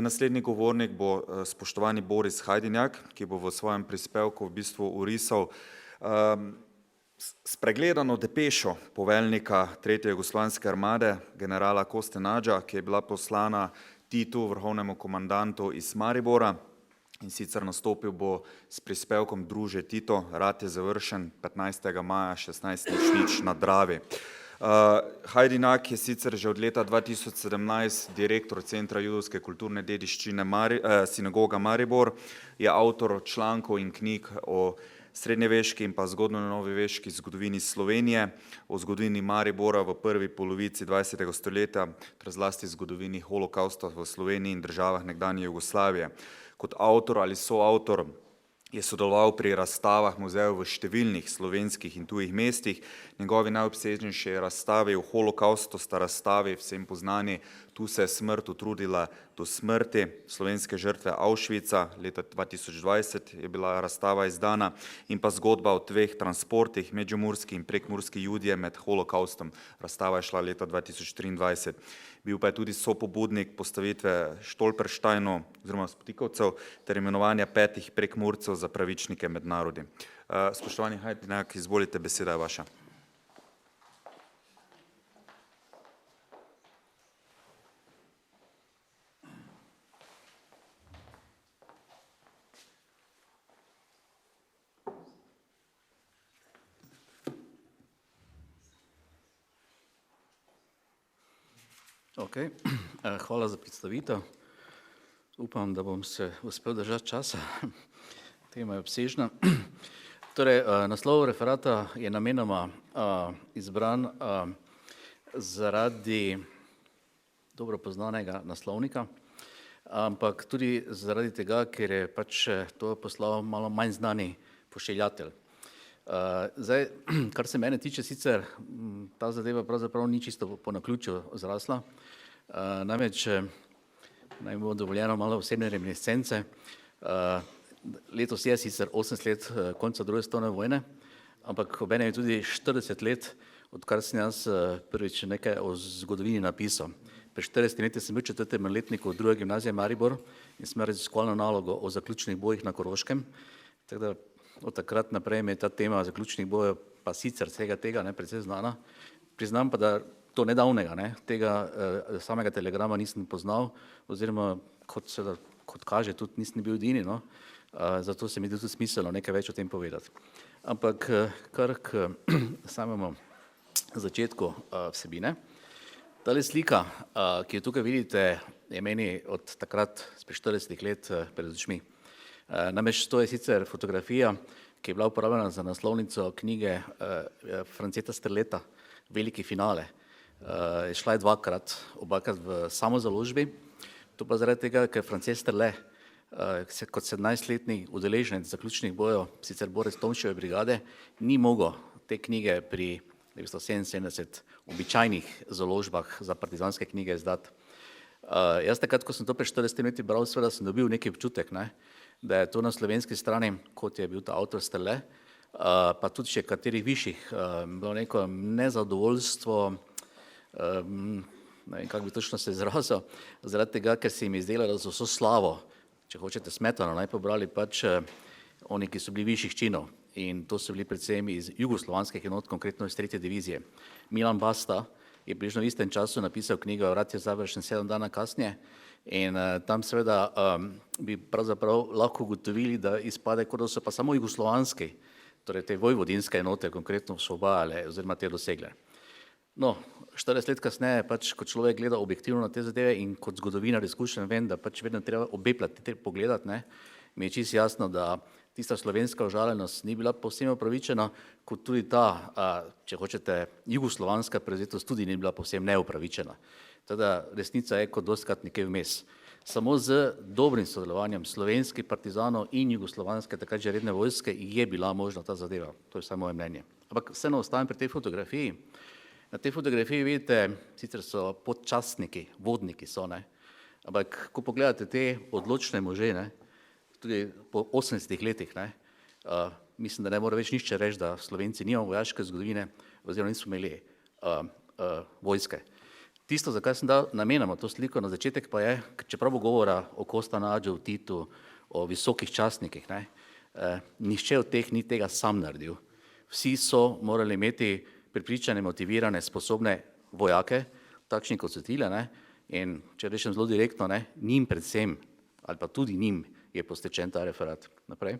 Naslednji govornik bo spoštovani Boris Hajdinjak, ki bo v svojem prispevku v bistvu orisal spregledano depešo poveljnika Tretje jugoslovanske armade, generala Koste Nadža, ki je bila poslana Titu, vrhovnemu komandantu iz Maribora, in sicer nastopil bo s prispevkom Druže Tito, rat je završen 15. maja 16:00 na Dravi. Hajdinjak je sicer že od leta 2017 direktor Centra judovske kulturne dediščine Sinagoga Maribor, je avtor člankov in knjig o srednjeveški in pa zgodnjenovoveški zgodovini Slovenije, o zgodovini Maribora v prvi polovici 20. stoletja, ter zlasti zgodovini holokavsta v Sloveniji in državah nekdanje Jugoslavije. Kot avtor ali soavtor je sodeloval pri razstavah muzejev v številnih slovenskih in tujih mestih. Njegovi najobsežnejši razstavi o holokaustu sta razstavi vsem poznani Tu se je smrt utrudila do smrti, slovenske žrtve Auschwitza, leta 2020 je bila razstava izdana, in pa zgodba o dveh transportih, medžimurski in prekmurski Judje med holokaustom. Razstava je šla leta 2023. Bil pa je tudi sopobudnik postavitve Štolperštajnov oziroma Spotikovcev ter imenovanja 5 prekmurcev za pravičnike med narodi. Spoštovani Hajdinjak, izvolite, beseda je vaša. Hvala za predstavitev. Upam, da bom se uspel držati časa. Tema je obsežna. Torej, naslov referata je namenoma izbran zaradi dobro poznanega naslovnika, ampak tudi zaradi tega, ker je pač to poslal malo manj znani pošiljatelj. Zdaj, kar se mene tiče, sicer ta zadeva pravzaprav ni čisto po naključju zrasla, namreč naj bo dovoljeno malo osebne reminiscence. Letos je sicer 80 let konca druge svetovne vojne, ampak obenem je tudi 40 let, odkar sem jaz prvič nekaj o zgodovini napisal. Pred 40 leti sem bil v 4. letniku druge gimnazije Maribor in sem imel raziskovalno nalogo o zaključnih bojih na Koroškem. Tako da od takrat naprej mi je ta tema zaključnih bojev, pa sicer vsega tega, precej znana. Priznam pa, da to nedavnega, tega samega telegrama nisem poznal, oziroma kot kaže, tudi nisem bil edini, zato se mi tudi smiselno nekaj več o tem povedati. Ampak kar k samemu začetku vsebine. Tale slika, ki jo tukaj vidite, je meni od takrat pred 40 let pred očmi. Namreč to je sicer fotografija, ki je bila uporabljena za naslovnico knjige Franceta Strleta, Veliki finale. Šla je dvakrat, obakrat v samozaložbi. To pa zaradi tega, ker France Strle kot 17-letni udeleženec zaključnih bojev, sicer borec Tomševe brigade, ni mogel te knjige pri 977 običajnih založbah za partizanske knjige izdati. Jaz takrat, ko sem to pred 40 leti bral, seveda sem dobil neki občutek, da je to na slovenski strani, kot je bil ta avtor Strle, pa tudi še katerih višjih, bilo neko nezadovoljstvo, ne vem, kako bi točno se izrazil, zaradi tega, ker se jim je zdelo, da so vso slavo, če hočete Smetano, pobrali pač oni, ki so bili višjih činov, in to so bili predvsem iz jugoslovanskih enot, konkretno iz 3. divizije. Milan Basta je približno v istem času napisal knjigo Rat je završen 7 dana kasneje, in tam seveda bi pravzaprav lahko ugotovili, da izpade, kot da so pa samo jugoslovanski, torej te vojvodinske enote konkretno osvobajale oziroma te dosegle. No, 40 let kasneje, pač, ko človek gleda objektivno na te zadeve in kot zgodovinar izkušen vem, da pač vedno treba obe plati pogledati, mi je čisto jasno, da tista slovenska užaljenost ni bila povsem upravičena, kot tudi ta, če hočete, jugoslovanska prevzetost tudi ni bila povsem neupravičena. Teda resnica je kot dostikrat nekaj vmes. Samo z dobrim sodelovanjem slovenskih partizanov in jugoslovanske takrat že redne vojske je bila možna ta zadeva. To je vsaj moje mnenje. Ampak vseeno ostanem pri tej fotografiji. Na tej fotografiji vidite, sicer so podčastniki, vodniki so, ampak ko pogledate te odločne može, tudi po 80 letih, mislim, da ne more več nišče reči, da Slovenci nimamo vojaške zgodovine oziroma nismo imeli vojske. Tisto, zakaj sem dal namenoma to sliko na začetek, pa je, čeprav bo govora o Kostanadžu, Titu, o visokih častnikih, ne, nihče od teh ni tega sam naredil. Vsi so morali imeti prepričane, motivirane, sposobne vojake, takšni kot so tile, ne, in če rečem zelo direktno, ne, njim predvsem, ali pa tudi njim je postečen ta referat. Naprej.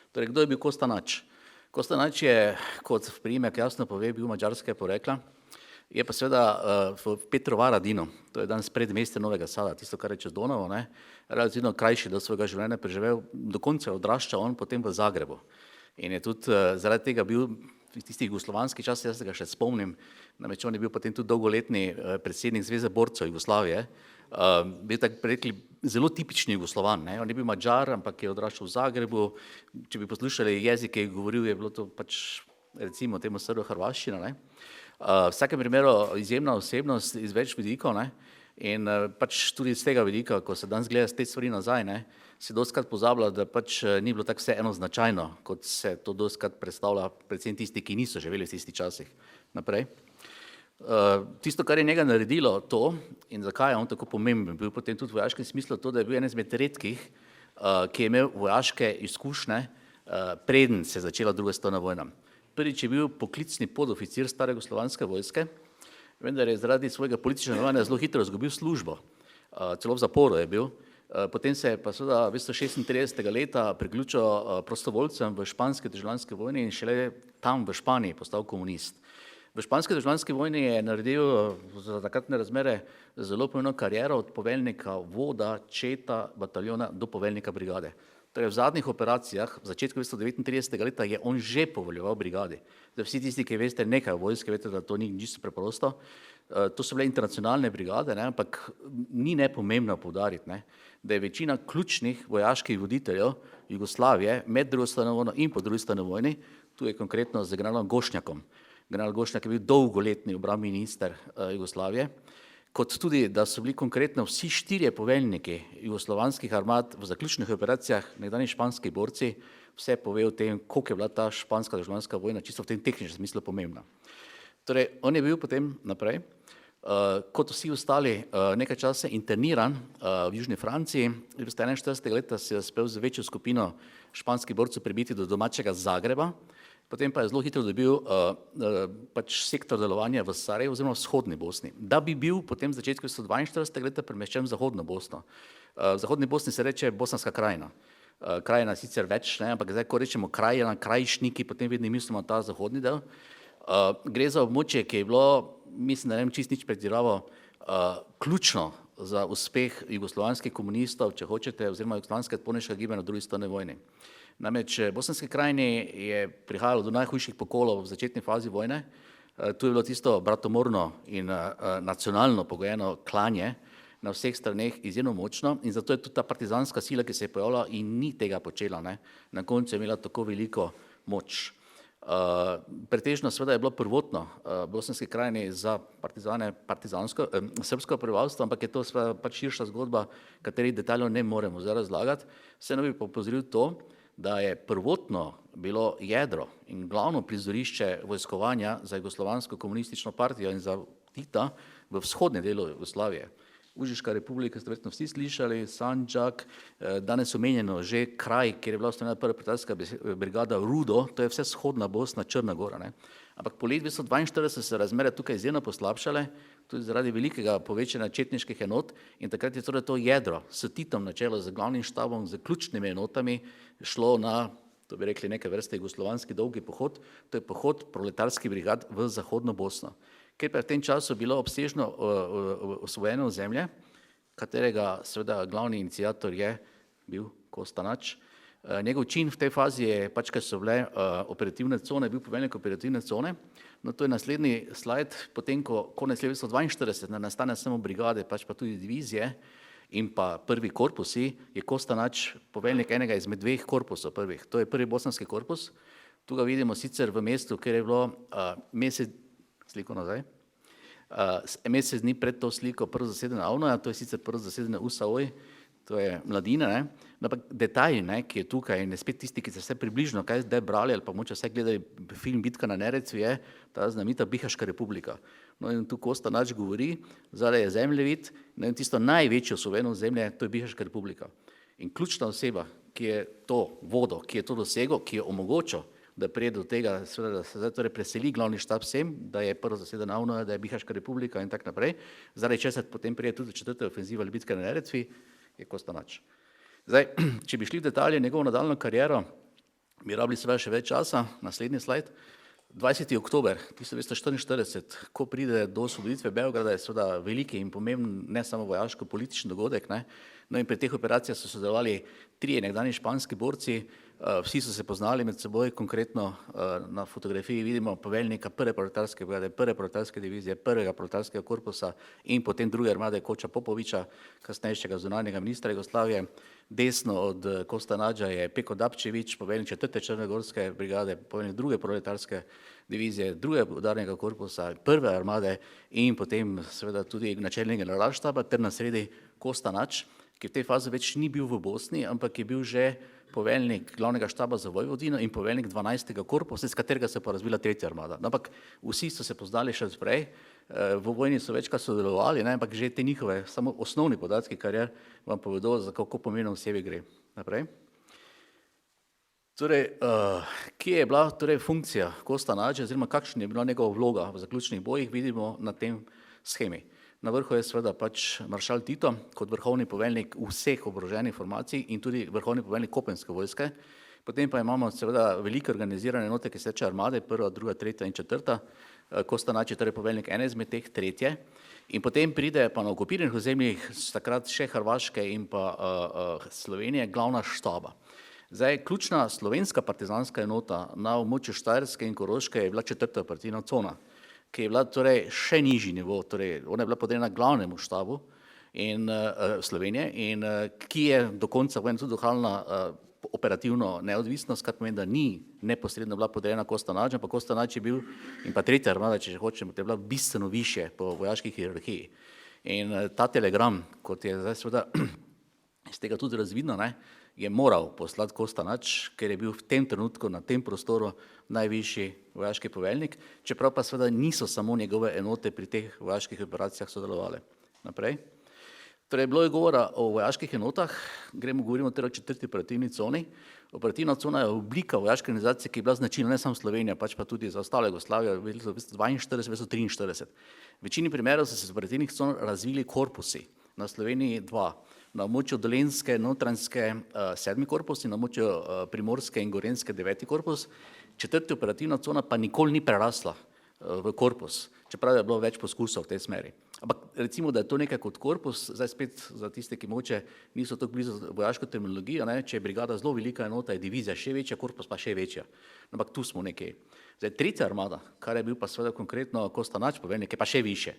Torej, kdo je bil Kostanač? Kostanač je, kot priimek jasno pove, bil madžarskega porekla, je pa seveda v Petrovaradinu, to je danes predmestje Novega Sada, tisto, kar je čez Donavo, ne, relativno krajši del svojega življenja preživel, do konca odrašča on potem v Zagrebu. In je tudi zaradi tega bil v tistih jugoslovanskih časih, jaz se ga še spomnim, namreč on je bil potem tudi dolgoletni predsednik Zveze borcev Jugoslavije, bil tako rekli zelo tipični Jugoslovan, ne? On je bil Madžar, ampak je odraščal v Zagrebu, če bi poslušali jezik, ki je govoril, je bilo to pač recimo temu srbo-hrvaščina, ne? V vsakem primeru izjemna osebnost iz več vidikov, ne? In pač tudi iz tega vidika, ko se danes gleda te stvari nazaj, ne, se dostikrat pozablja, da pač ni bilo tako vse enoznačajno, kot se to dostikrat predstavlja predvsem tisti, ki niso živeli v tistih časih. Naprej. Tisto, kar je njega naredilo to in zakaj je on tako pomemben, bil potem tudi v vojaškem smislu to, da je bil eden izmed redkih, ki je imel vojaške izkušnje, preden se je začela druga svetovna vojna. Prvič je bil poklicni podoficir stare jugoslovanske vojske, vendar je zaradi svojega političnega delovanja zelo hitro izgubil službo, celo v zaporu je bil, potem se je pa seveda 1936. leta priključil prostovoljcem v španski državljanski vojni in šele tam v Španiji postal komunist. V španski državljanski vojni je naredil za takratne razmere zelo pomembno kariero od poveljnika voda, četa, bataljona do poveljnika brigade. Torej v zadnjih operacijah, v začetku 1939. leta je on že poveljeval brigadi. Zdaj vsi tisti, ki veste nekaj o vojski, veste, da to ni čisto preprosto. To so bile internacionalne brigade, ne, ampak ni nepomembno poudariti, ne, da je večina ključnih vojaških voditeljev Jugoslavije med drugo svetovno vojno in po drugi svetovni vojni, tu je konkretno z generalom Gošnjakom. General Gošnjak je bil dolgoletni obrambni minister Jugoslavije, kot tudi, da so bili konkretno vsi štirje poveljniki jugoslovanskih armad v zaključnih operacijah, nekdanji španski borci, vse pove o tem, koliko je bila ta španska državljanska vojna čisto v tem tehničnem smislu pomembna. Torej, on je bil potem naprej, kot vsi ostali, nekaj časa interniran v Južni Franciji, 1941. leta se je uspel z večjo skupino španskih borcev prebiti do domačega Zagreba, potem pa je zelo hitro dobil pač sektor delovanja v Sarajevu oziroma v vzhodni Bosni, da bi bil potem v začetku 1942. leta premeščen v zahodno Bosno. V zahodni Bosni se reče Bosanska krajina. Krajina sicer več, ne, ampak zdaj, ko rečemo krajina, krajišniki, potem vedno mislimo ta zahodni del. Gre za območje, ki je bilo, mislim, da ne vem čist nič pretiravo, ključno za uspeh jugoslovanskih komunistov, če hočete, oziroma jugoslovanskega odporniškega gibanja v drugi svetovni vojni. Namreč v Bosanski krajini je prihajalo do najhujših pokolov v začetni fazi vojne. Tu je bilo tisto bratomorno in nacionalno pogojeno klanje na vseh straneh izjemno močno in zato je tudi ta partizanska sila, ki se je pojavila in ni tega počela, ne, na koncu je imela tako veliko moč. Pretežno seveda je bilo prvotno v Bosanski krajini za partizane srbsko prebivalstvo, ampak je to seveda pač širša zgodba, katerih detajlov ne moremo zdaj razlagati. Vseeno bi pa opozoril to, da je prvotno bilo jedro in glavno prizorišče vojskovanja za jugoslovansko komunistično partijo in za Tita v vzhodnem delu Jugoslavije. Užiška republika, ste verjetno vsi slišali, Sandžak, danes omenjeno že kraj, kjer je bila ustanovljena prva partizanska brigada Rudo, to je vse vzhodna Bosna, Črna gora, ne. Ampak po letu 1942 so se razmere tukaj izjemno poslabšale, tudi zaradi velikega povečanja četniških enot in takrat je torej to jedro s Titom na čelu, z glavnim štabom, z ključnimi enotami šlo na, to bi rekli neke vrste jugoslovanski dolgi pohod, to je pohod proletarskih brigad v zahodno Bosno. Ker pa je v tem času bilo obsežno osvojeno ozemlje, katerega seveda glavni iniciator je bil Kostanač. Njegov čin v tej fazi je pač, ker so bile operativne cone, bil poveljnik operativne cone. No, to je naslednji slajd, potem ko konec leta 1942 ne nastane samo brigade, pač pa tudi divizije in pa prvi korpusi, je Kostanač poveljnik enega izmed dveh korpusov prvih. To je prvi bosanski korpus, tu ga vidimo sicer v mestu, kjer je bilo sliko nazaj. Mesec dni pred to sliko prvo zasedanje Avnoja, to je sicer prvo zasedanje USAOJ, to je mladina, ne. Ampak detajl, ne, ki je tukaj in spet tisti, ki ste vse približno kaj zdaj brali ali pa moče vse gledali film Bitka na Neretvi, je ta znamenita Bihaška republika. No in tu Kosta Nač govori, zdaj je zemljevid, no in tisto največjo suverenost zemlje, to je Bihaška republika. In ključna oseba, ki je to vodo, ki je to dosegel, ki je omogočil, da prije do tega, seveda, da se zdaj torej preseli glavni štab sem, da je prvo zasedena AVNO, da je Bihaška republika in tako naprej, zaradi česar potem prije tudi četrta ofenziva Libitske na Neretvi, je Kosta Nač. Zdaj, če bi šli v detalje njegovo nadaljno kariero, bi rabili seveda še več časa, naslednji slajd. 20. oktober 1944, ko pride do osvoboditve Beograda, je seveda veliki in pomemben ne samo vojaško-politični dogodek, ne? No in pri teh operacijah so sodelovali trije nekdanji španski borci, vsi so se poznali med seboj, konkretno na fotografiji vidimo poveljnika prve proletarske brigade, prve proletarske divizije, prvega proletarskega korpusa in potem druge armade Koča Popoviča, kasnejšega zunanjega ministra Jugoslavije. Desno od Kosta Nađa je Peko Dapčević, poveljnik četrte črnogorske brigade, poveljnik druge proletarske divizije, druge udarnega korpusa, prve armade in potem seveda tudi načelnik generalštaba ter na sredi Kosta Nač, ki v tej fazi več ni bil v Bosni, ampak je bil že poveljnik glavnega štaba za Vojvodino in poveljnik 12. korpusa, iz katerega se pa razvila tretja armada. Ampak vsi so se poznali še prej, v vojni so večkrat sodelovali, ne, ampak že te njihove samo osnovni podatki karier vam povedo, za kako pomembno osebi gre. Naprej. Torej, kje je bila torej funkcija Kosta Nađa, oziroma kakšna je bila njegova vloga v zaključnih bojih, vidimo na tem shemi. Na vrhu je seveda pač maršal Tito kot vrhovni poveljnik vseh oboroženih formacij in tudi vrhovni poveljnik kopenske vojske. Potem pa imamo seveda velike organizirane enote, ki se reče armade, prva, druga, tretja in četrta. Kosta Nač je torej poveljnik ene izmed teh, tretje. In potem pride pa na okupiranih ozemljih takrat še Hrvaške in pa Slovenije glavna štaba. Zdaj, ključna slovenska partizanska enota na območju Štajerske in Koroške je bila četrta operativna cona, ki je bila torej še nižji nivo, torej ona je bila podrejena glavnemu štabu in Slovenije in ki je do konca vojne tudi ohranila operativno neodvisnost, kar pomeni, da ni neposredno bila podrejena Kosta Nađ, ampak Kosta Nađ je bil in pa tretja armada, če že hočemo, je bila bistveno više po vojaški hierarhiji. In ta telegram, kot je zdaj seveda iz tega tudi razvidno, ne, je moral poslati Kosta Nač, ker je bil v tem trenutku na tem prostoru najvišji vojaški poveljnik, čeprav pa seveda niso samo njegove enote pri teh vojaških operacijah sodelovali. Naprej. Torej, bilo je govora o vojaških enotah, govorimo torej o četrti operativni coni. Operativna cona je oblika vojaške organizacije, ki je bila značilna ne samo Slovenija, pač pa tudi za ostale Jugoslavije, v 1942, 1943. V večini primerov so se iz operativnih con razvili korpusi, na Sloveniji dva. Na območju Dolenjske, Notranjske 7. korpus in na območju Primorske in Gorenjske 9. korpus. Četrta operativna cona pa nikoli ni prerasla v korpus, čeprav je bilo več poskusov v tej smeri. Ampak recimo, da je to nekaj kot korpus, zdaj spet za tiste, ki mogoče niso tako blizu vojaško terminologijo, ne, če je brigada zelo velika enota, je divizija še večja, korpus pa še večja. Ampak tu smo nekje. Zdaj, tretja armada, kar je bil pa seveda konkretno Kosta Nač poveljnik, je pa še više.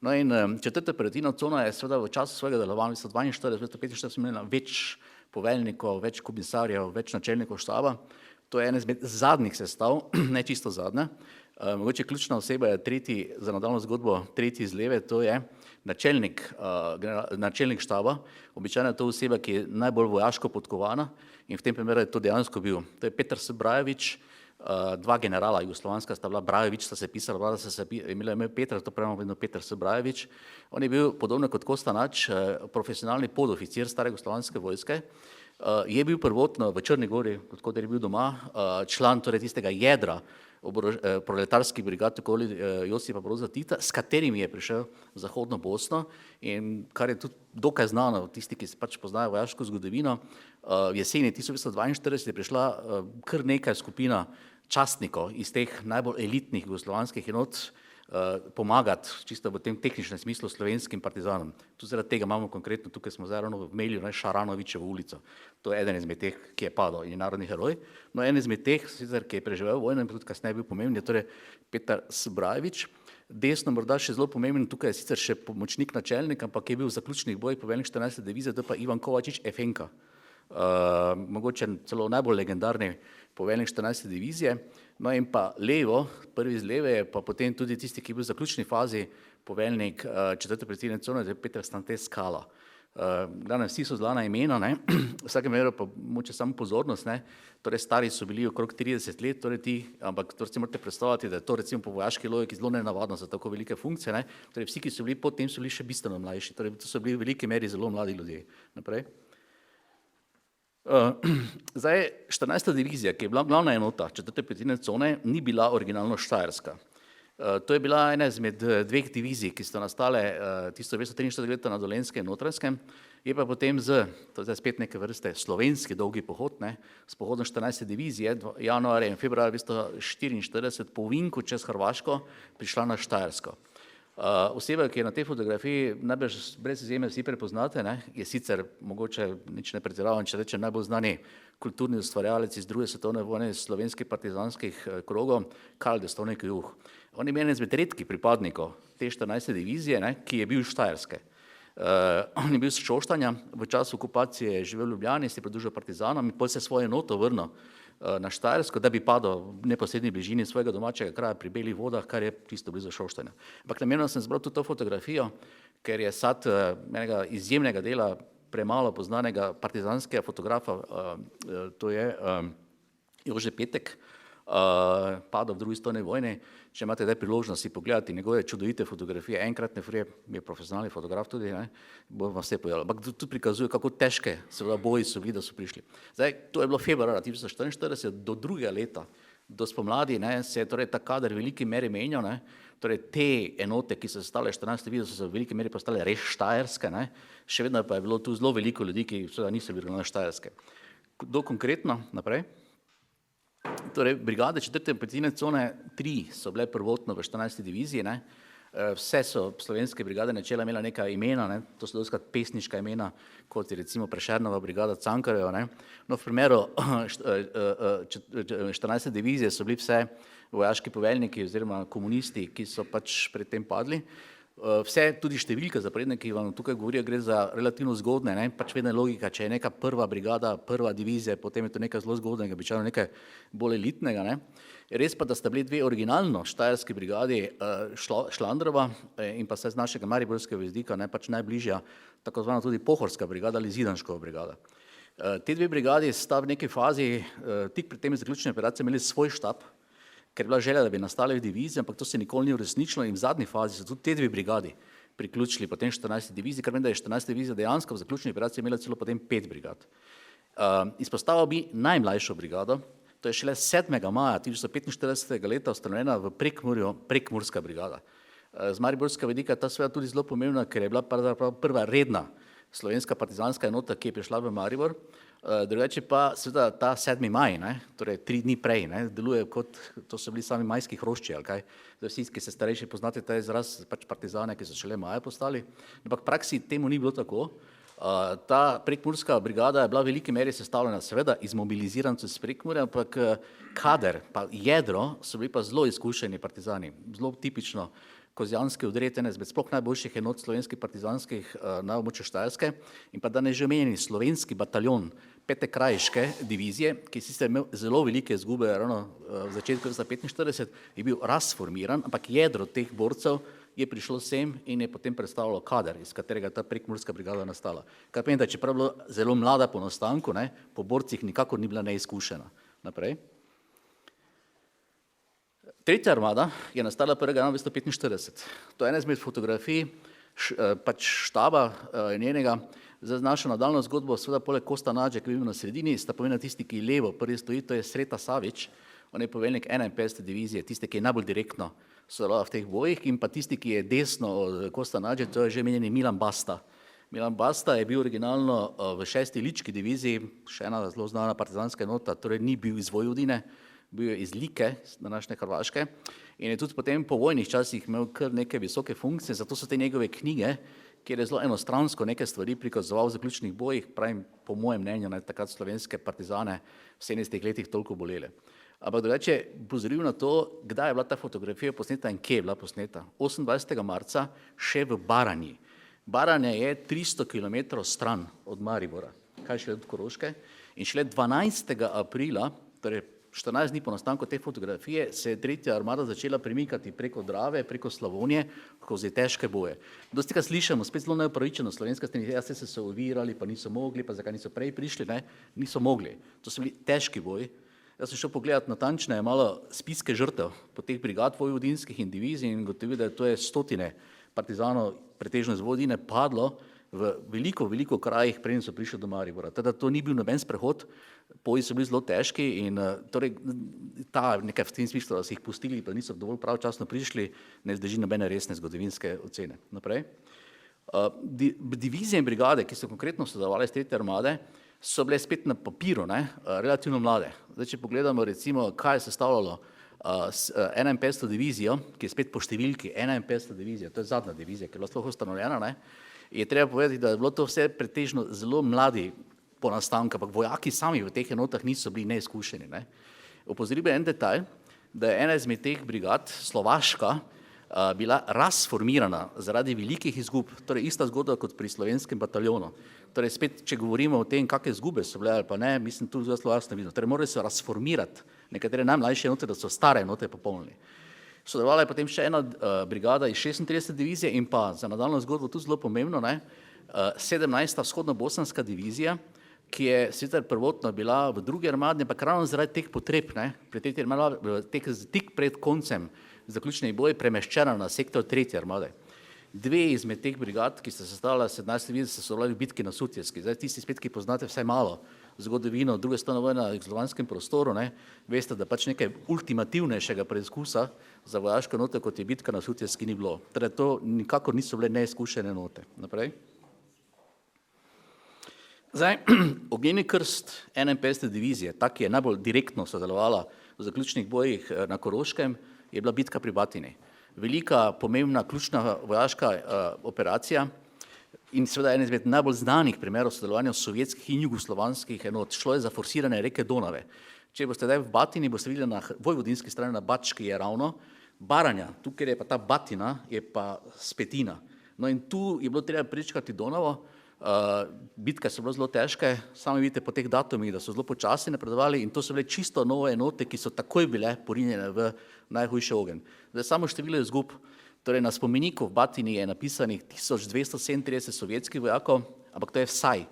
No in četrta operativna cona je seveda v času svojega delovanja 1942, 1945 imela več poveljnikov, več komisarjev, več načelnikov štaba. To je ena izmed zadnjih sestav, ne čisto zadnja. Mogoče ključna oseba je tretji, za nadaljno zgodbo, tretji iz leve, to je načelnik štaba. Običajno je to oseba, ki je najbolj vojaško podkovana in v tem primeru je to dejansko bil. To je Petar S. Brajević, dva generala jugoslovanska sta bila, Brajević sta se pisala, vlada sta se imela ime Petar, to pravimo vedno Petar S. Brajević. On je bil podobno kot Kosta Nač, profesionalni podoficir stare jugoslovanske vojske. Je bil prvotno v Črni Gori, odkot je bil doma, član torej tistega jedra proletarskih brigad okoli Josipa Broza Tita, s katerimi je prišel v Zahodno Bosno in kar je tudi dokaj znano, tisti, ki se pač poznajo vojaško zgodovino, v jeseni 1942 je prišla kar nekaj skupina častnikov iz teh najbolj elitnih jugoslovanskih enot pomagati čisto v tem tehničnem smislu slovenskim partizanom. Tu zaradi tega imamo konkretno, tukaj smo zdaj ravno v Melju, Šaranovičevo ulico. To je eden izmed teh, ki je padal in je narodni heroj. No, en izmed teh, sicer, ki je preživel vojno in tudi kasneje bil pomemben, je torej Petar S. Brajević. Desno morda še zelo pomemben, tukaj je sicer še pomočnik načelnika, ampak je bil v zaključnih bojih poveljnik 14. divizije, to je pa Ivan Kovačič Efenka. Mogoče celo najbolj legendarni poveljnik 14. divizije. No in pa levo, prvi iz leve je pa potem tudi tisti, ki je bil v zaključni fazi poveljnik četrte operativne cone, to je Petar Stante Skala. Glavno, vsi so znana imena, ne? V vsakem primeru pa moče samo pozornost, ne? Torej stari so bili okrog 30 let, torej ti, ampak to si morate predstavljati, da je to recimo po vojaški logiki zelo nenavadno za tako velike funkcije, ne? Torej vsi, ki so bili potem, so bili še bistveno mlajši, torej to so bili v veliki meri zelo mladi ljudje. Naprej. Zdaj, 14. divizija, ki je bila glavna enota 4. petine cone, ni bila originalno štajerska. To je bila ena izmed dveh divizij, ki so nastale 1943 leta na Dolenjskem in Notranjskem, je pa potem to je spet neke vrste slovenski dolgi pohod, ne, s pohodom 14. divizije, januarja in februarja 1944 po Vinku čez Hrvaško prišla na Štajersko. Oseba, ki je na tej fotografiji, najbrž brez izjeme vsi prepoznate, ne, je sicer mogoče nič ne pretiravam, če rečem najbolj znani kulturni ustvarjalec iz druge svetovne vojne iz slovenskih partizanskih krogov, Karl Destovnik Juh. On je bil eden izmed redkih pripadnikov te 14. divizije, ne, ki je bil iz Štajerske. On je bil s Šoštanja, v času okupacije je živel v Ljubljani, se je pridružil partizanom in potem se svojo enoto vrnil na Štajersko, da bi padel v neposredni bližini svojega domačega kraja pri Belih vodah, kar je čisto blizu Šoštanja. Ampak namenoma sem zbral tudi to fotografijo, ker je sad enega izjemnega dela premalo poznanega partizanskega fotografa, to je Jože Petek, padel v drugi svetovni vojni. Če imate zdaj priložnost si pogledati njegove čudovite fotografije, enkratne fotografije, je profesionalni fotograf tudi, ne, bo vam vse povedal. Ampak tudi prikazuje, kako težke seveda boji so bili, da so prišli. Zdaj, to je bilo februarja 1944 do drugega leta, do spomladi, ne, se je torej ta kader v veliki meri menjal, ne, torej te enote, ki so stale 14. divizije, so se v veliki meri postale res štajerske, ne, še vedno pa je bilo tu zelo veliko ljudi, ki seveda niso bili štajerske. Kdo konkretno naprej? Torej, brigade 4. petine cone 3 so bile prvotno v 14. diviziji, ne. Vse so slovenske brigade načela imela neka imena, ne. To so dostikrat pesniška imena, kot je recimo Prešernova brigada Cankarjeva, ne. No, v primeru 14. divizije so bili vse vojaški poveljniki oziroma komunisti, ki so pač pred tem padli. Vse tudi številke zaporedne, ki vam tukaj govorijo, gre za relativno zgodne, ne, pač vedno je logika, če je neka prva brigada, prva divizija, potem je to nekaj zelo zgodnega, običajno nekaj bolj elitnega, ne. Res pa, da sta bili dve originalno štajerski brigadi, Šlandrova in pa se z našega mariborskega vidika, ne, pač najbližja, tako zvana tudi Pohorska brigada ali Zidanškova brigada. Te dve brigadi sta v neki fazi, tik pred temi zaključnimi operacijami imeli svoj štab, ker je bila želja, da bi nastale v diviziji, ampak to se nikoli ni uresničilo in v zadnji fazi so tudi te dve brigadi priključili potem 14. diviziji, kar vem, da je 14. divizija dejansko v zaključni operaciji imela celo potem 5 brigad. Izpostavil bi najmlajšo brigado, to je šele 7. maja 1945. leta ustanovljena v Prekmurju Prekmurska brigada. Z mariborskega vidika je ta seveda tudi zelo pomembna, ker je bila prva redna slovenska partizanska enota, ki je prišla v Maribor. Drugače pa seveda ta 7. maj, ne, torej 3 dni prej, ne, deluje kot, to so bili sami majski hrošči, ali kaj. Vsi, ki se starejši poznate ta izraz, pač partizane, ki so šele maja postali, ampak v praksi temu ni bilo tako. Ta Prekmurska brigada je bila v veliki meri sestavljena seveda iz mobilizirancev iz Prekmurja, ampak kader, pa jedro so bili pa zelo izkušeni partizani, zelo tipično kozjanski odred, ene izmed sploh najboljših enot slovenskih partizanskih na območju Štajerske in pa danes že omenjeni slovenski bataljon 5. krajiške divizije, ki sicer imel zelo velike izgube ravno v začetku 1945, je bil razformiran, ampak jedro teh borcev je prišlo sem in je potem predstavljalo kader, iz katerega je ta Prekmurska brigada nastala. Kar pomeni, da čeprav bila zelo mlada po nastanku, ne, po borcih nikakor ni bila neizkušena. Naprej. Tretja armada je nastala 1. januarja 1945. To je ena izmed fotografij pač štaba njenega. Za našo nadaljno zgodbo, seveda poleg Kosta Nađe, ki je bil na sredini, sta pomembna tisti, ki levo prvi stoji, to je Sreta Savič, on je poveljnik 51. divizije, tisti, ki je najbolj direktno sodeloval v teh bojih, in pa tisti, ki je desno od Kosta Nađe, to je že omenjeni Milan Basta. Milan Basta je bil originalno v 6. lički diviziji, še ena zelo znana partizanska enota, torej ni bil iz Vojvodine, bil je iz Like, današnje Hrvaške, in je tudi potem po vojnih časih imel kar neke visoke funkcije, zato so te njegove knjige, kjer je zelo enostransko neke stvari prikazoval v zaključnih bojih, pravim, po mojem mnenju, ne, takrat slovenske partizane v 70. letih toliko bolele. Ampak drugače pozoril na to, kdaj je bila ta fotografija posneta in kje je bila posneta. 28. marca še v Baranji. Baranja je 300 km stran od Maribora, kaj šele od Koroške, in šele 12. aprila, torej 14 dni po nastanku te fotografije se je tretja armada začela premikati preko Drave, preko Slavonije, skozi težke boje. Dosti krat slišimo, spet zelo neupravičeno slovenska stran, ja, se so ovirali, pa niso mogli, pa zakaj niso prej prišli, ne, niso mogli. To so bili težki boji. Jaz sem šel pogledat natančneje malo spiske žrtev po teh brigad vojvodinskih in divizij in gotovil, da to je stotine partizanov, pretežno iz Vojvodine, padlo v veliko krajih, preden so prišli do Maribora. Teda to ni bil noben sprehod, boji so bili zelo težki in torej ta nekaj v tem smislu, da so jih pustili, pa niso dovolj pravčasno prišli, ne zdrži nobene resne zgodovinske ocene. Naprej. Divizije in brigade, ki so konkretno sodelovali s tretje armade, so bile spet na papiru, relativno mlade. Zdaj, če pogledamo recimo, kaj je sestavljalo 51. divizijo, ki je spet po številki 51. divizija, to je zadnja divizija, ki je bila sploh ustanovljena, je treba povedati, da je bilo to vse pretežno zelo mladi po nastanku, ampak vojaki sami v teh enotah niso bili neizkušeni. Opozoril bi en detalj, da je ena izmed teh brigad, Slovaška, bila razformirana zaradi velikih izgub, torej ista zgodba kot pri slovenskem bataljonu. Torej spet, če govorimo o tem, kakšne izgube so bile ali pa ne, mislim, tu zelo jasno vidno. Torej morali so razformirati nekatere najmlajše enote, da so stare enote popolnili. Sodelovala je potem še ena brigada iz 36. divizije in pa za nadaljno zgodbo tudi zelo pomembno, 17. vzhodno-bosanska divizija, ki je sicer prvotno bila v drugi armadi, ampak ravno zaradi teh potreb, pri tretji armadi, tik pred koncem zaključnih bojev premeščena na sektor tretje armade. Dve izmed teh brigad, ki sta sestavljala 17. divizijo, so sodelovali v bitki na Sutjeski. Zdaj tisti spet, ki poznate vsaj malo zgodovino druge svetovne vojne na jugoslovanskem prostoru, veste, da pač nekaj ultimativnejšega preizkusa za vojaške enote, kot je bitka na Sutjeski, ni bilo. Torej to nikakor niso bile neizkušene enote. Naprej. Zdaj, ognjeni krst 51. divizije, ta, ki je najbolj direktno sodelovala v zaključnih bojih na Koroškem, je bila bitka pri Batini. Velika, pomembna, ključna vojaška operacija in seveda en izmed najbolj znanih primerov sodelovanja sovjetskih in jugoslovanskih enot. Šlo je za forsirane reke Donave. Če boste zdaj v Batini, boste videli na vojvodinski strani na Bački je ravno Baranja, tukaj je pa ta Batina, je pa Spetina. No in tu je bilo treba prečkati Donavo, bitke so bile zelo težke, sami vidite po teh datumih, da so zelo počasi napredovali in to so bile čisto nove enote, ki so takoj bile porinjene v najhujši ogenj. Zdaj samo število izgub, torej na spomeniku v Batini je napisanih 1237 sovjetskih vojakov, ampak to je vsaj,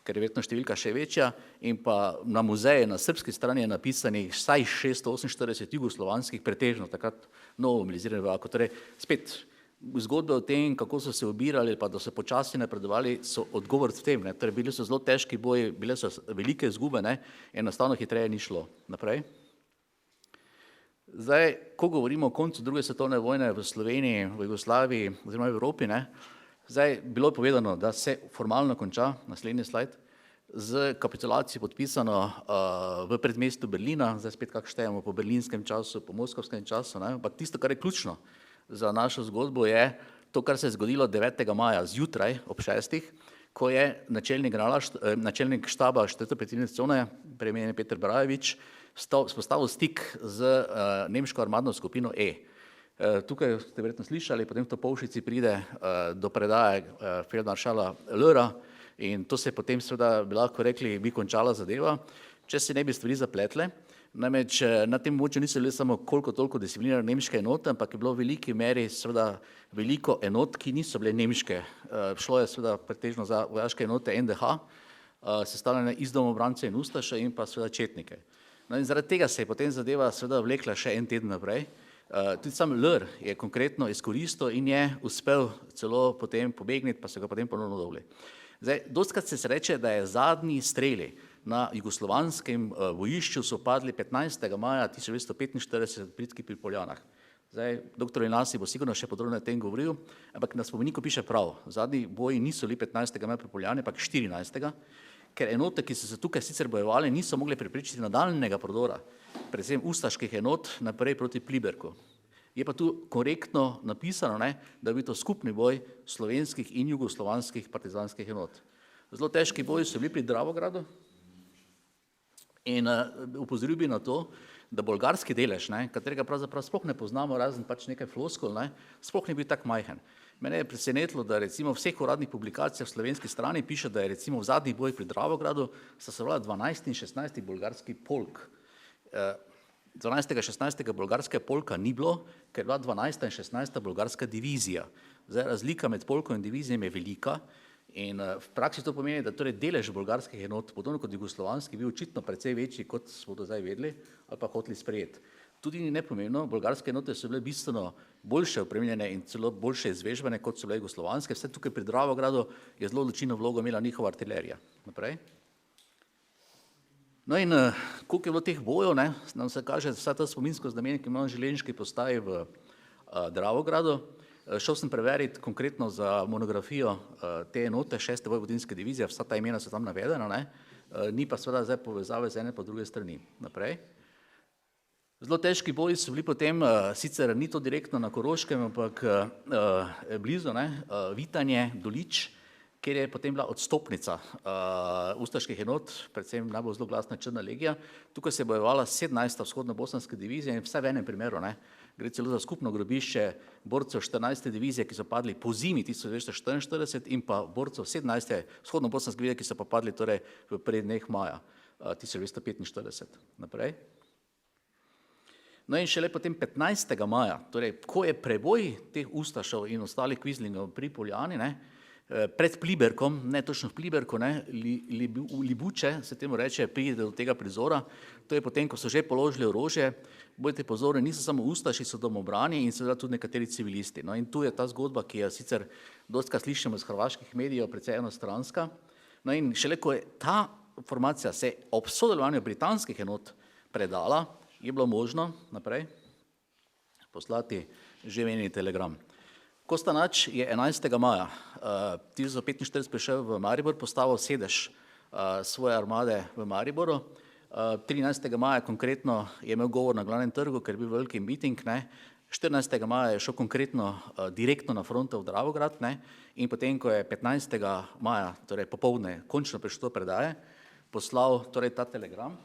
ker je verjetno številka še večja, in pa na muzeju na srbski strani je napisanih vsaj 648 jugoslovanskih, pretežno takrat novo mobiliziranih vojakov. Torej spet zgodbe o tem, kako so se obirali, pa da so počasi napredovali, so odgovor v tem. Torej bili so zelo težki boji, bile so velike izgube, enostavno hitreje ni šlo. Naprej. Zdaj, ko govorimo o koncu druge svetovne vojne v Sloveniji, v Jugoslaviji oziroma v Evropi, zdaj bilo je povedano, da se formalno konča, naslednji slajd, z kapitulacijo podpisano v predmestu Berlina, zdaj spet kako štejemo po berlinskem času, po moskovskem času, ampak tisto, kar je ključno za našo zgodbo, je to, kar se je zgodilo 9. maja zjutraj ob 6. ko je načelnik štaba 4. petilne cone, premijer Peter Brajevič, spostavil stik z nemško armadno skupino E. Tukaj ste verjetno slišali, potem v Topolšici pride do predaje feldmaršala Löra in to se je potem seveda bi lahko rekli, bi končala zadeva, če se ne bi stvari zapletle. Namreč na tem območju niso bile samo koliko toliko disciplinirane nemške enote, ampak je bilo v veliki meri seveda veliko enot, ki niso bile nemške. Šlo je seveda pretežno za vojaške enote NDH, sestavljene iz domobrance in ustaše in pa seveda četnike. No in zaradi tega se je potem zadeva seveda vlekla še en teden naprej. Tudi sam Lr je konkretno izkoristil in je uspel celo potem pobegniti, pa so ga potem ponovno dobili. Zdaj, dostikrat se reče, da je zadnji streli na jugoslovanskem bojišču so padli 15. maja 1945 Pritski pri Poljanah. Zdaj, doktor Linasi bo sigurno še podrobno o tem govoril, ampak na spomeniku piše prav, zadnji boji niso bili 15. maja pri Poljani, ampak 14. ker enote, ki so se tukaj sicer bojevali, niso mogli preprečiti nadaljnega prodora, predvsem ustaških enot naprej proti Pliberku. Je pa tu korektno napisano, da je bil to skupni boj slovenskih in jugoslovanskih partizanskih enot. Zelo težki boji so bili pri Dravogradu in upozoril bi na to, da bolgarski delež, katerega pravzaprav sploh ne poznamo, razen pač nekaj floskul, sploh ni bil tak majhen. Mene je presenetilo, da recimo v vseh uradnih publikacijah v slovenski strani piše, da je recimo v zadnjih bojih pri Dravogradu sodelovalo 12 in 16 bolgarski polk. 12. 16. bolgarske polka ni bilo, ker je bila 12. in 16. bolgarska divizija. Zdaj, razlika med polko in divizijem je velika in v praksi to pomeni, da torej delež bolgarskih enot, podobno kot jugoslovanski, bil očitno precej večji, kot smo do zdaj vedeli ali pa hoteli sprejeti. Tudi ni nepomembno, bolgarske enote so bile bistveno boljše opremljene in celo boljše izvežbane, kot so bile jugoslovanske. Vse tukaj pri Dravogradu je zelo odločilno vlogo imela njihova artilerija. Naprej. No in koliko je bilo teh bojev, ne, nam se kaže vsa ta spominsko znamenje, ki imamo železniški postaji v Dravogradu. Šel sem preveriti konkretno za monografijo te enote, 6. vojvodinske divizije, vsa ta imena so tam navedena, ne, ni pa seveda zdaj povezave z ene pa druge strani. Naprej. Zelo težki boji so bili potem, sicer ni to direktno na Koroškem, ampak blizu, ne, Vitanje, Dolič, kjer je potem bila odstopnica ustaških enot, predvsem najbolj zelo glasna Črna legija. Tukaj se je bojevala 17. vzhodno-bosanska divizija in vse v enem primeru, ne. Gre celo za skupno grobišče borcev 14. divizije, ki so padli po zimi 1944 in pa borcev 17. vzhodno-bosanske divizije, ki so pa padli torej v prvih dneh maja 1945. Naprej. No in šele potem 15. maja, torej ko je preboj teh ustašev in ostalih kvizlingov pri Poljani, ne, pred Pliberkom, ne točno v Pliberku, ne, Libuče se temu reče, pride do tega prizora, to je potem, ko so že položili orožje, bodite pozorni, niso samo ustaši, so domobrani in seveda tudi nekateri civilisti. No in tu je ta zgodba, ki jo sicer dostikrat slišimo iz hrvaških medijev, precej enostranska. No in šele ko je ta formacija se ob sodelovanju britanskih enot predala, je bilo možno naprej poslati že omenjeni telegram. Kostanač je 11. maja 1945 prišel v Maribor, postavil sedež svoje armade v Mariboru. 13. maja konkretno je imel govor na glavnem trgu, ker je bil veliki miting, ne. 14. maja je šel konkretno direktno na fronto v Dravograd, ne, in potem, ko je 15. maja, torej popoldne, končno prišel do predaje, poslal torej ta telegram.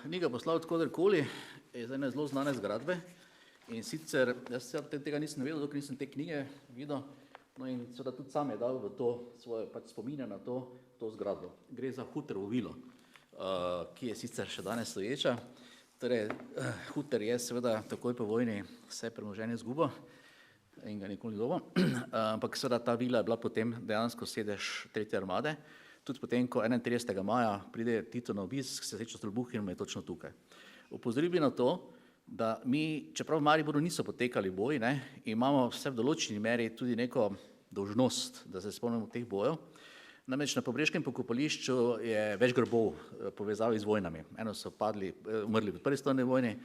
Ni ga poslal odkoderkoli, je zdaj ene zelo znane zgradbe in sicer, jaz tega nisem vedel, dokler nisem te knjige videl, no in seveda tudi sam je dal v to svoje pač spomine na to zgradbo. Gre za Huterovo vilo, ki je sicer še danes stoječa. Torej, Huter je seveda takoj po vojni vse premoženje izgubil in ga nikoli dobil, ampak seveda ta vila je bila potem dejansko sedež Tretje armade. Tudi potem, ko 31. maja pride Tito na obisk, se sreča s Trbuchinom, je točno tukaj. Opozoril bi na to, da mi, čeprav v Mariboru niso potekali boji, ne, imamo vse v določeni meri tudi neko dolžnost, da se spomnimo teh bojev. Namreč na Pobreškem pokopališču je več grobov povezavi z vojnami. Eno so umrli v prvi svetovni vojni,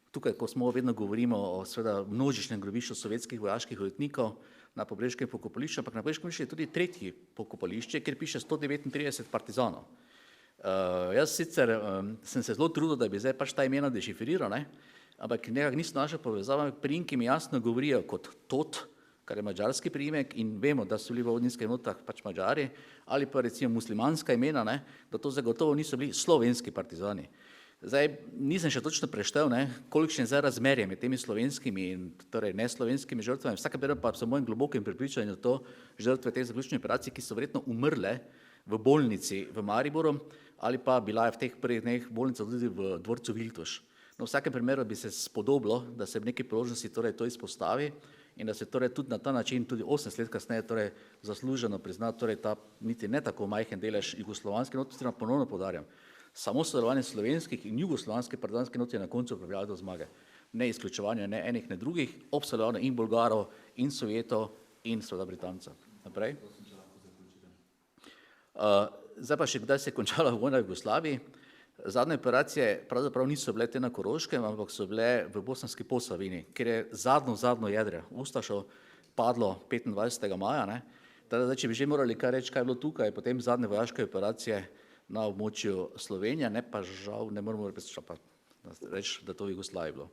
tukaj, ko smo vedno govorimo o seveda množičnem grobišču sovjetskih vojaških ujetnikov, na Pobreškem pokopališču, ampak na Pobreškem je tudi tretji pokopališče, kjer piše 139 partizanov. Jaz sicer sem se zelo trudil, da bi zdaj pač ta imena dešifriral, ne, ampak nekako nisem našel povezave, priimki mi jasno govorijo kot Tot, kar je madžarski priimek in vemo, da so bili v vodninskih enotah pač Madžari, ali pa recimo muslimanska imena, ne, da to zagotovo niso bili slovenski partizani. Zdaj, nisem še točno preštel, ne, kolikšen je zdaj razmerje med temi slovenskimi in torej neslovenskimi žrtvami. Vsakem primeru pa so mojem globokem prepričanju to žrtve teh zaključnih operacij, ki so verjetno umrle v bolnici v Mariboru ali pa bila je v teh prvih dneh bolnica tudi v dvorcu Viltuš. No, v vsakem primeru bi se spodobilo, da se v neki priložnosti torej to izpostavi in da se torej tudi na ta način tudi 80 let kasneje torej zasluženo prizna torej ta niti ne tako majhen delež jugoslovanskih enot, ponovno poudarjam. Samo sodelovanje slovenskih in jugoslovanskih partizanskih enot je na koncu pripeljalo do zmage. Ne izključevanje ne enih, ne drugih, ob sodelovanju in Bolgarov, in Sovjetov, in seveda Britancev. Naprej. Zdaj pa še kdaj se je končala vojna v Jugoslaviji. Zadnje operacije pravzaprav niso bile te na Koroškem, ampak so bile v Bosanski Posavini, kjer je zadnjo jedre ustašev padlo 25. maja. Ne. Zdaj, če bi že morali kaj reči, kaj je bilo tukaj, potem zadnje vojaške operacije na območju Slovenije, ne pa žal, ne moramo reči, da to v Jugoslaviji bilo.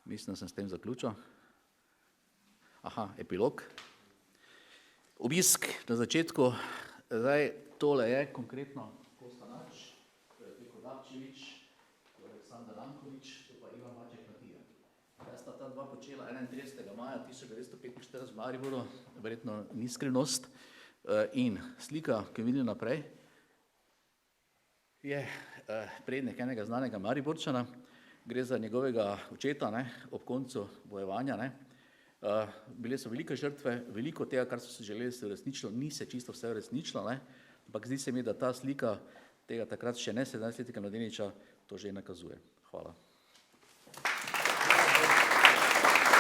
Mislim, da sem s tem zaključil. Aha, epilog. Obisk na začetku, zdaj tole je konkretno Kostanač, to je Peko Dapčevič, to je Aleksandar Rankovič, to pa Ivan Maček Matija. Jaz sta ta dva počela 31. maja 1945 v Mariboru, verjetno ni skrivnost, in slika, ki vidim naprej, je prednik enega znanega Mariborčana, gre za njegovega očeta, ne, ob koncu bojevanja. Ne. Bile so velike žrtve, veliko tega, kar so se želeli, se uresničilo, ni se čisto vse uresničilo, ne, ampak zdi se mi, da ta slika tega takrat še ne 17-letnega mladeniča to že nakazuje. Hvala.